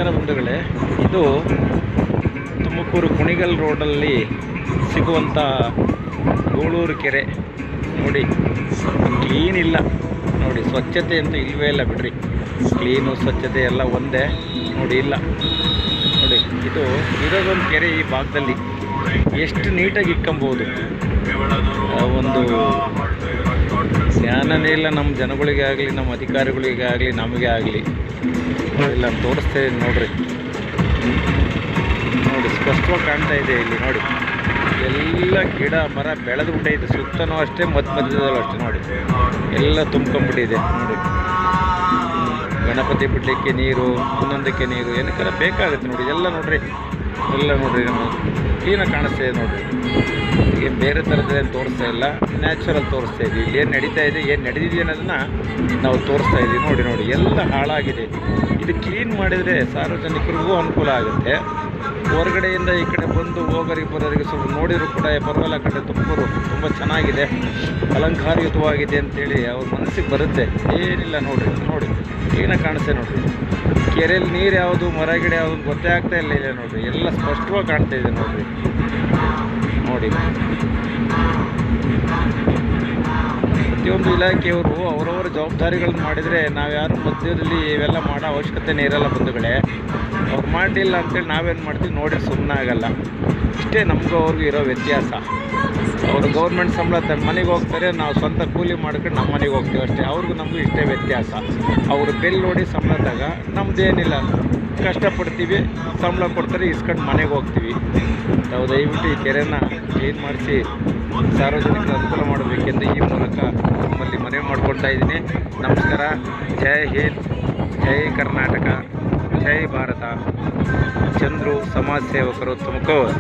ನಮಸ್ಕಾರ ಬಂಧುಗಳೇ, ಇದು ತುಮಕೂರು ಕುಣಿಗಲ್ ರೋಡಲ್ಲಿ ಸಿಗುವಂಥ ಗೂಳೂರು ಕೆರೆ. ನೋಡಿ, ಕ್ಲೀನ್ ಇಲ್ಲ ನೋಡಿ, ಸ್ವಚ್ಛತೆ ಅಂತ ಇಲ್ಲವೇ ಇಲ್ಲ ಬಿಡ್ರಿ. ಕ್ಲೀನು ಸ್ವಚ್ಛತೆ ಎಲ್ಲ ಒಂದೇ ನೋಡಿ, ಇಲ್ಲ ನೋಡಿ. ಇದು ಇರೋದೊಂದು ಕೆರೆ ಈ ಭಾಗದಲ್ಲಿ ಎಷ್ಟು ನೀಟಾಗಿ ಇಕ್ಕೊಂಬೋದು. ಒಂದು ಜ್ಞಾನನೇ ಇಲ್ಲ ನಮ್ಮ ಜನಗಳಿಗೆ ಆಗಲಿ, ನಮ್ಮ ಅಧಿಕಾರಿಗಳಿಗೆ ಆಗಲಿ, ನಮಗೆ ಆಗಲಿ. ಇಲ್ಲ ತೋರಿಸ್ತೇವೆ ನೋಡ್ರಿ. ನೋಡಿ, ಸ್ಪಷ್ಟವಾಗಿ ಕಾಣ್ತಾ ಇದೆ ಇಲ್ಲಿ. ನೋಡಿ, ಎಲ್ಲ ಗಿಡ ಮರ ಬೆಳೆದು ಬಿಟ್ಟಿದೆ. ಸುತ್ತನೂ ಅಷ್ಟೇ, ಮಧ್ಯದಲ್ಲೂ ಅಷ್ಟೇ. ನೋಡಿ, ಎಲ್ಲ ತುಂಬ್ಕೊಂಡ್ಬಿಟ್ಟಿದೆ. ನೋಡಿ, ಗಣಪತಿ ಬಿಡಲಿಕ್ಕೆ ನೀರು, ಒಂದೊಂದಕ್ಕೆ ನೀರು, ಏನಕ್ಕೆಲ್ಲ ಬೇಕಾಗುತ್ತೆ ನೋಡಿ. ಎಲ್ಲ ನೋಡ್ರಿ, ಎಲ್ಲ ನೋಡ್ರಿ, ನಮ್ಮ ಕ್ಲೀನಾಗಿ ಕಾಣಿಸ್ತಾ ಇದೆ ನೋಡ್ರಿ. ಏನು ಬೇರೆ ಥರದ್ದೇನು ತೋರಿಸ್ತಾ ಇಲ್ಲ, ನ್ಯಾಚುರಲ್ ತೋರಿಸ್ತಾ ಇದ್ದೀವಿ. ಇಲ್ಲಿ ಏನು ನಡೀತಾ ಇದೆ, ಏನು ನಡೆದಿದೆ ಅನ್ನೋದನ್ನು ನಾವು ತೋರಿಸ್ತಾ ಇದ್ದೀವಿ. ನೋಡಿ ನೋಡಿ, ಎಲ್ಲ ಹಾಳಾಗಿದೆ. ಇದು ಕ್ಲೀನ್ ಮಾಡಿದರೆ ಸಾರ್ವಜನಿಕರಿಗೂ ಅನುಕೂಲ ಆಗುತ್ತೆ. ಹೊರಗಡೆಯಿಂದ ಈ ಕಡೆ ಬಂದು ಹೋಗೋರಿಗೆ ಬರೋರಿಗೆ ಸ್ವಲ್ಪ ನೋಡಿದ್ರು ಕೂಡ ಪರವಾಗಿಲ್ಲ, ಕಡೆ ತುಮಕೂರು ತುಂಬ ಚೆನ್ನಾಗಿದೆ, ಅಲಂಕಾರಯುತವಾಗಿದೆ ಅಂತೇಳಿ ಅವ್ರ ಮನಸ್ಸಿಗೆ ಬರುತ್ತೆ. ಏನಿಲ್ಲ ನೋಡಿರಿ, ನೋಡಿ ಕ್ಲೀನಾಗಿ ಕಾಣಿಸ್ತೇ ನೋಡಿರಿ. ಕೆರೆಯಲ್ಲಿ ನೀರು ಯಾವುದು, ಮರ ಗಿಡ ಯಾವುದು ಗೊತ್ತೇ ಆಗ್ತಾ ಇಲ್ಲ. ಇಲ್ಲ ನೋಡಿರಿ, ಎಲ್ಲ ಸ್ಪಷ್ಟವಾಗಿ ಕಾಣ್ತಾ ಇದೆ ನೋಡಿರಿ. ನೋಡಿ, ಪ್ರತಿಯೊಂದು ಇಲಾಖೆಯವರು ಅವರವರ ಜವಾಬ್ದಾರಿಗಳನ್ನ ಮಾಡಿದರೆ ನಾವ್ಯಾರು ಮಧ್ಯದಲ್ಲಿ ಇವೆಲ್ಲ ಮಾಡೋ ಅವಶ್ಯಕತೆನೇ ಇರಲ್ಲ ಬಂಧುಗಳೇ. ಅವ್ರು ಮಾಡಲಿಲ್ಲ ಅಂತೇಳಿ ನಾವೇನು ಮಾಡ್ತೀವಿ ನೋಡಿ, ಸುಮ್ಮನೆ ಆಗಲ್ಲ. ಇಷ್ಟೇ ನಮಗೂ ಅವ್ರಿಗೂ ಇರೋ ವ್ಯತ್ಯಾಸ. ಅವರು ಗೌರ್ಮೆಂಟ್ ಸಂಬಳ ತನ್ನ ಮನೆಗೆ ಹೋಗ್ತಾರೆ, ನಾವು ಸ್ವಂತ ಕೂಲಿ ಮಾಡ್ಕೊಂಡು ನಮ್ಮ ಮನೆಗೆ ಹೋಗ್ತೀವಿ ಅಷ್ಟೇ. ಅವ್ರಿಗೂ ನಮಗೂ ಇಷ್ಟೇ ವ್ಯತ್ಯಾಸ. ಅವರು ಬೆಲ್ ನೋಡಿ ಸಂಬಳದಾಗ ನಮ್ಮದೇನಿಲ್ಲ, ಕಷ್ಟಪಡ್ತೀವಿ, ಸಂಬಳ ಕೊಡ್ತಾರೆ, ಇಸ್ಕೊಂಡು ಮನೆಗೆ ಹೋಗ್ತೀವಿ. ನಾವು ದಯವಿಟ್ಟು ಈ ಕೆರೆನ ಕ್ಲೀನ್ ಮಾಡಿಸಿ ಸಾರ್ವಜನಿಕರ ಅನುಕೂಲ ಮಾಡಬೇಕೆಂದು ಈ ಮೂಲಕ ನಮ್ಮಲ್ಲಿ ಮನವಿ ಮಾಡ್ಕೊಳ್ತಾ ಇದ್ದೀನಿ. ನಮಸ್ಕಾರ. ಜೈ ಹಿಂದ್, ಜೈ ಕರ್ನಾಟಕ, ಜೈ ಭಾರತ. ಚಂದ್ರು, ಸಮಾಜ ಸೇವಕರು, ತುಮಕೂರು.